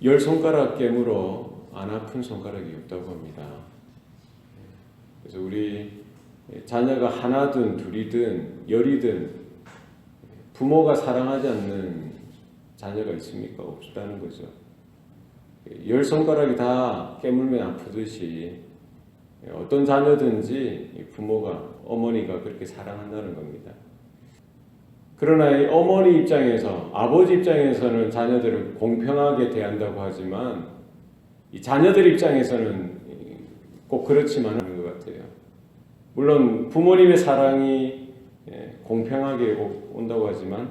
열 손가락 깨물어 안 아픈 손가락이 없다고 합니다. 그래서 우리 자녀가 하나든 둘이든 열이든 부모가 사랑하지 않는 자녀가 있습니까? 없다는 거죠. 열 손가락이 다 깨물면 아프듯이 어떤 자녀든지 부모가, 어머니가 그렇게 사랑한다는 겁니다. 그러나 이 어머니 입장에서, 아버지 입장에서는 자녀들을 공평하게 대한다고 하지만 이 자녀들 입장에서는 꼭 그렇지만은 않은 것 같아요. 물론 부모님의 사랑이 공평하게 온다고 하지만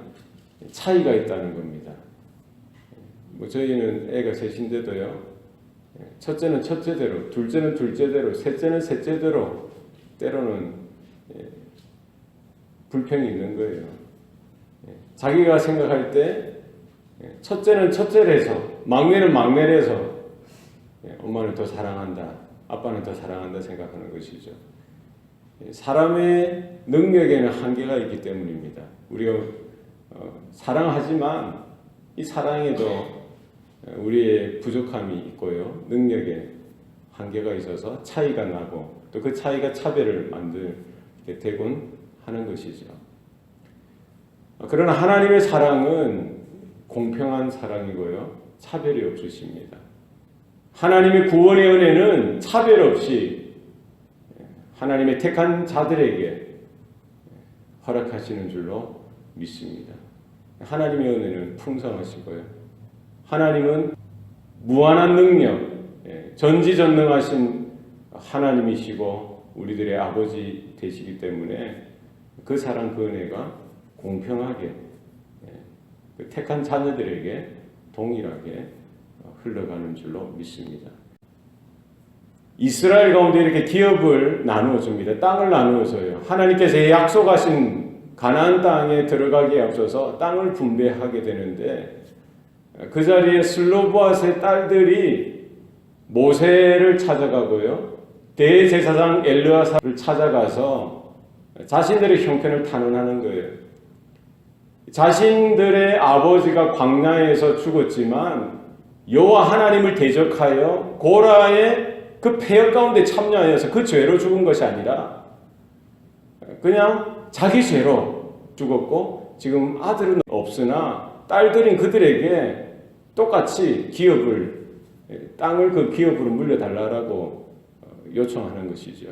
차이가 있다는 겁니다. 저희는 애가 셋인데도요, 첫째는 첫째대로, 둘째는 둘째대로, 셋째는 셋째대로 때로는 불평이 있는 거예요. 자기가 생각할 때 첫째는 첫째래서, 막내는 막내래서 엄마는 더 사랑한다, 아빠는 더 사랑한다 생각하는 것이죠. 사람의 능력에는 한계가 있기 때문입니다. 우리가 사랑하지만 이 사랑에도 우리의 부족함이 있고요, 능력에 한계가 있어서 차이가 나고 또 그 차이가 차별을 만들게 되곤 하는 것이죠. 그러나 하나님의 사랑은 공평한 사랑이고요, 차별이 없으십니다. 하나님의 구원의 은혜는 차별 없이 하나님의 택한 자들에게 허락하시는 줄로 믿습니다. 하나님의 은혜는 풍성하시고요, 하나님은 무한한 능력, 전지전능하신 하나님이시고 우리들의 아버지 되시기 때문에 그 사랑, 그 은혜가 공평하게 그 택한 자녀들에게 동일하게 흘러가는 줄로 믿습니다. 이스라엘 가운데 이렇게 기업을 나누어 줍니다. 땅을 나누어 줘요. 하나님께서 약속하신 가나안 땅에 들어가기에 앞서서 땅을 분배하게 되는데, 그 자리에 슬로보앗의 딸들이 모세를 찾아가고요, 대제사장 엘르아사를 찾아가서 자신들의 형편을 탄원하는 거예요. 자신들의 아버지가 광야에서 죽었지만 여호와 하나님을 대적하여 고라의 그 폐역 가운데 참여하여서 그 죄로 죽은 것이 아니라 그냥 자기 죄로 죽었고, 지금 아들은 없으나 딸들인 그들에게 똑같이 기업을, 땅을 그 기업으로 물려달라고 요청하는 것이죠.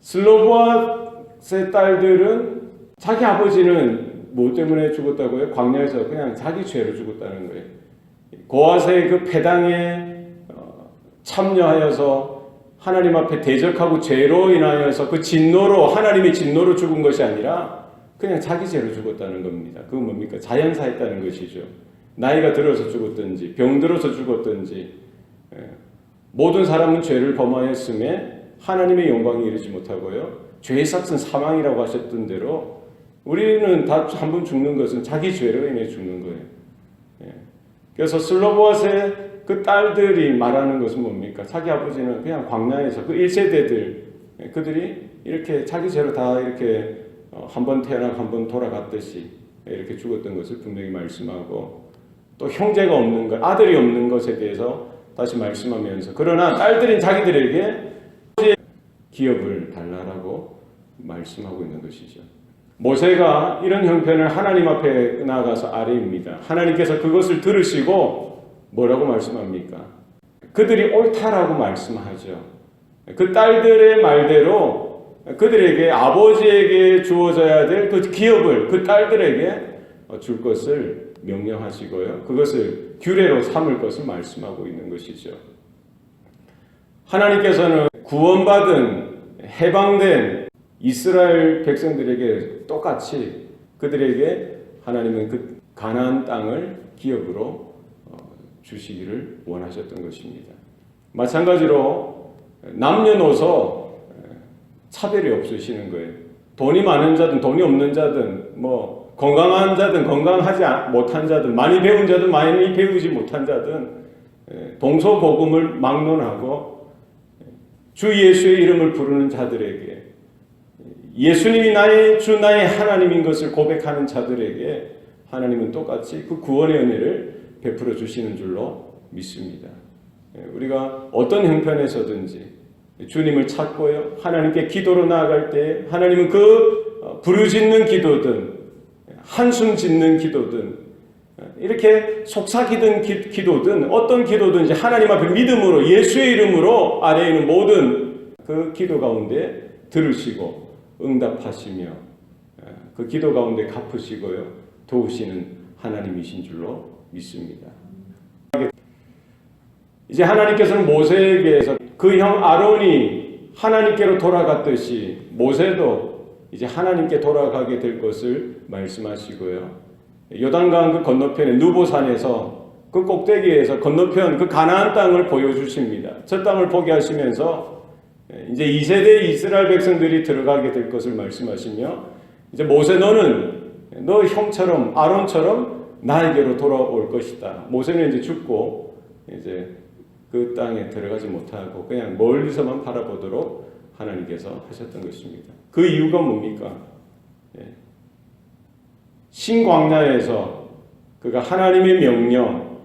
슬로보앗의 딸들은 자기 아버지는 뭐 때문에 죽었다고요? 광야에서 그냥 자기 죄로 죽었다는 거예요. 고아세의 그 패당에 참여하여서 하나님 앞에 대적하고 죄로 인하여서 그 진노로, 하나님의 진노로 죽은 것이 아니라 그냥 자기 죄로 죽었다는 겁니다. 그건 뭡니까? 자연사했다는 것이죠. 나이가 들어서 죽었든지 병들어서 죽었든지 모든 사람은 죄를 범하였음에 하나님의 영광이 이르지 못하고요, 죄의 삭은 사망이라고 하셨던 대로 우리는 다 한 번 죽는 것은 자기 죄로 인해 죽는 거예요. 그래서 슬로보앗의 그 딸들이 말하는 것은 뭡니까? 자기 아버지는 그냥 광야에서 그 1세대들, 그들이 이렇게 자기 죄로 다 이렇게 한 번 태어나고 한 번 돌아갔듯이 이렇게 죽었던 것을 분명히 말씀하고, 또 형제가 없는 것, 아들이 없는 것에 대해서 다시 말씀하면서, 그러나 딸들인 자기들에게 기업을 달라라고 말씀하고 있는 것이죠. 모세가 이런 형편을 하나님 앞에 나아가서 아뢰입니다. 하나님께서 그것을 들으시고 뭐라고 말씀합니까? 그들이 옳다라고 말씀하죠. 그 딸들의 말대로 그들에게, 아버지에게 주어져야 될 그 기업을 그 딸들에게 줄 것을 명령하시고요, 그것을 규례로 삼을 것을 말씀하고 있는 것이죠. 하나님께서는 구원받은, 해방된 이스라엘 백성들에게 똑같이 그들에게 하나님은 그 가나안 땅을 기업으로 주시기를 원하셨던 것입니다. 마찬가지로 남녀노소 차별이 없으시는 거예요. 돈이 많은 자든 돈이 없는 자든, 뭐 건강한 자든 건강하지 못한 자든, 많이 배운 자든 많이 배우지 못한 자든 동서복음을 막론하고 주 예수의 이름을 부르는 자들에게, 예수님이 나의 주, 나의 하나님인 것을 고백하는 자들에게 하나님은 똑같이 그 구원의 은혜를 베풀어 주시는 줄로 믿습니다. 우리가 어떤 형편에서든지 주님을 찾고요, 하나님께 기도로 나아갈 때 하나님은 그 부르짖는 기도든 한숨 짓는 기도든 이렇게 속삭이던 기도든 어떤 기도든지 하나님 앞에 믿음으로 예수의 이름으로 아래에 있는 모든 그 기도 가운데 들으시고 응답하시며 그 기도 가운데 갚으시고요 도우시는 하나님이신 줄로 믿습니다. 이제 하나님께서는 모세에게서 그 형 아론이 하나님께로 돌아갔듯이 모세도 이제 하나님께 돌아가게 될 것을 말씀하시고요. 요단강 그 건너편의 누보산에서 그 꼭대기에서 건너편 그 가나안 땅을 보여주십니다. 저 땅을 보게 하시면서 이제 2세대 이스라엘 백성들이 들어가게 될 것을 말씀하시며 이제 모세 너는 너 형처럼 아론처럼 나에게로 돌아올 것이다. 모세는 이제 죽고 이제 그 땅에 들어가지 못하고 그냥 멀리서만 바라보도록 하나님께서 하셨던 것입니다. 그 이유가 뭡니까? 신광야에서 그가 하나님의 명령,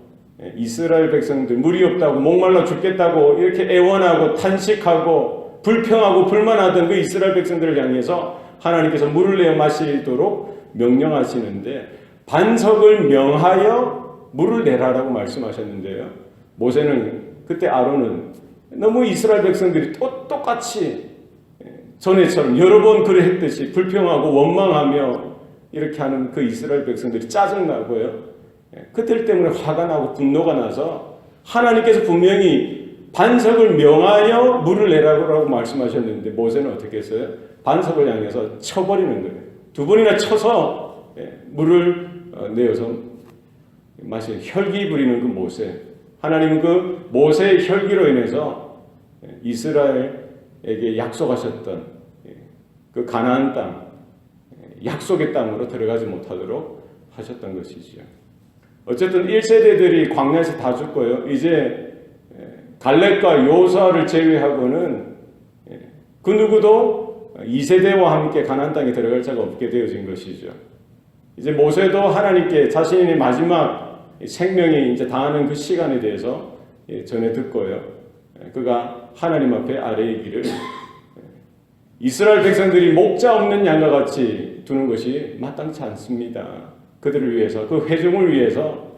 이스라엘 백성들 물이 없다고 목말라 죽겠다고 이렇게 애원하고 탄식하고 불평하고 불만하던 그 이스라엘 백성들을 향해서 하나님께서 물을 내어 마시도록 명령하시는데 반석을 명하여 물을 내라라고 말씀하셨는데요. 모세는 그때 아론은 너무 이스라엘 백성들이 똑같이 전에처럼 여러 번 그래 했듯이 불평하고 원망하며 이렇게 하는 그 이스라엘 백성들이 짜증나고요. 그들 때문에 화가 나고 분노가 나서 하나님께서 분명히 반석을 명하여 물을 내라고 말씀하셨는데 모세는 어떻게 했어요? 반석을 향해서 쳐버리는 거예요. 두 번이나 쳐서 물을 내어서 마치 혈기 부리는 그 모세. 하나님은 그 모세의 혈기로 인해서 이스라엘에게 약속하셨던 그 가나안 땅, 약속의 땅으로 들어가지 못하도록 하셨던 것이지요. 어쨌든 1세대들이 광야에서 다 죽고요. 이제 갈렙과 요수아를 제외하고는 그 누구도 2세대와 함께 가나안 땅에 들어갈 자가 없게 되어진 것이죠. 이제 모세도 하나님께 자신의 마지막 생명이 이제 다하는 그 시간에 대해서 전해 듣고요. 그가 하나님 앞에 아뢰의 길을 이스라엘 백성들이 목자 없는 양과 같이 두는 것이 마땅치 않습니다. 그들을 위해서 그 회중을 위해서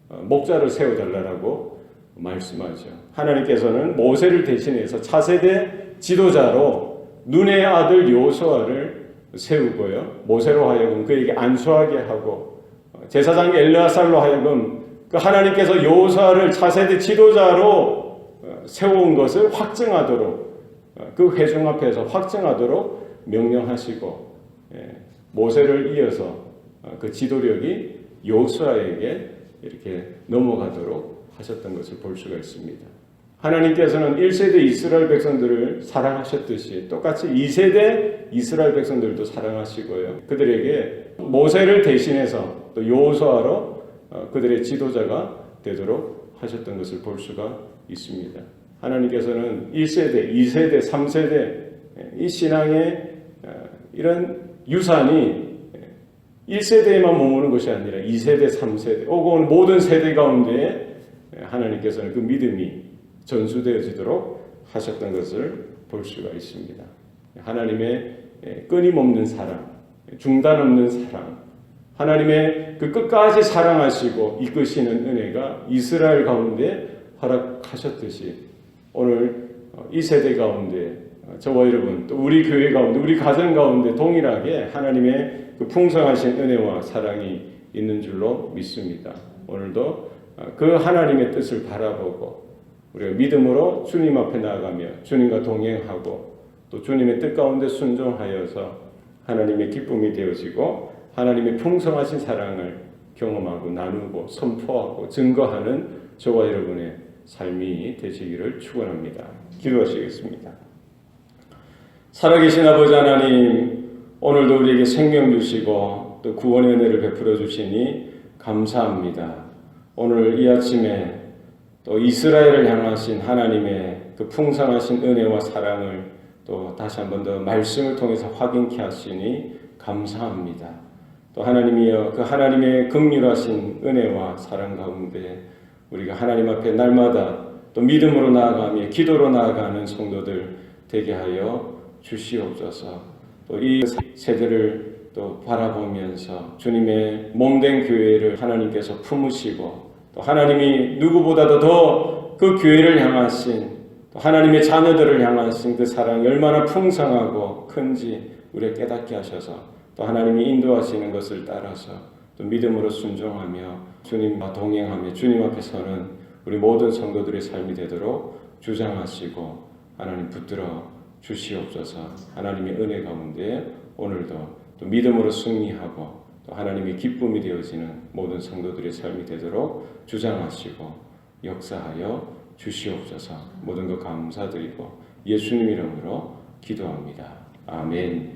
목자를 세워달라고 말씀하죠. 하나님께서는 모세를 대신해서 차세대 지도자로 눈의 아들 여호수아를 세우고요. 모세로 하여금 그에게 안수하게 하고 제사장 엘르아살로 하여금 그 하나님께서 여호수아를 차세대 지도자로 세운 것을 확증하도록 그 회중 앞에서 확증하도록 명령하시고 모세를 이어서 그 지도력이 여호수아에게 이렇게 넘어가도록 하셨던 것을 볼 수가 있습니다. 하나님께서는 1세대 이스라엘 백성들을 사랑하셨듯이 똑같이 2세대 이스라엘 백성들도 사랑하시고요. 그들에게 모세를 대신해서 또 여호수아로 그들의 지도자가 되도록 하셨던 것을 볼 수가 있습니다. 하나님께서는 1세대, 2세대, 3세대 이 신앙의 이런 유산이 1세대에만 머무는 것이 아니라 2세대, 3세대 오고 온 모든 세대 가운데 하나님께서는 그 믿음이 전수되어지도록 하셨던 것을 볼 수가 있습니다. 하나님의 끊임없는 사랑, 중단 없는 사랑, 하나님의 그 끝까지 사랑하시고 이끄시는 은혜가 이스라엘 가운데 허락하셨듯이 오늘 이 세대 가운데 저와 여러분 또 우리 교회 가운데 우리 가정 가운데 동일하게 하나님의 그 풍성하신 은혜와 사랑이 있는 줄로 믿습니다. 오늘도 그 하나님의 뜻을 바라보고 우리가 믿음으로 주님 앞에 나아가며 주님과 동행하고 또 주님의 뜻 가운데 순종하여서 하나님의 기쁨이 되어지고 하나님의 풍성하신 사랑을 경험하고 나누고 선포하고 증거하는 저와 여러분의 삶이 되시기를 축원합니다. 기도하시겠습니다. 살아계신 아버지 하나님, 오늘도 우리에게 생명 주시고 또 구원의 은혜를 베풀어 주시니 감사합니다. 오늘 이 아침에 또 이스라엘을 향하신 하나님의 그 풍성하신 은혜와 사랑을 또 다시 한 번 더 말씀을 통해서 확인케 하시니 감사합니다. 또 하나님이여 그 하나님의 긍휼하신 은혜와 사랑 가운데 우리가 하나님 앞에 날마다 또 믿음으로 나아가며 기도로 나아가는 성도들 되게 하여 주시옵소서. 또 이 세대를 또 바라보면서 주님의 몸된 교회를 하나님께서 품으시고 또 하나님이 누구보다도 더 그 교회를 향하신 또 하나님의 자녀들을 향하신 그 사랑이 얼마나 풍성하고 큰지 우리가 깨닫게 하셔서 또 하나님이 인도하시는 것을 따라서 또 믿음으로 순종하며 주님과 동행하며 주님 앞에 서는 우리 모든 성도들의 삶이 되도록 주장하시고 하나님 붙들어 주시옵소서. 하나님의 은혜 가운데 오늘도 또 믿음으로 승리하고 또 하나님의 기쁨이 되어지는 모든 성도들의 삶이 되도록 주장하시고 역사하여 주시옵소서. 모든 것 감사드리고 예수님 이름으로 기도합니다. 아멘.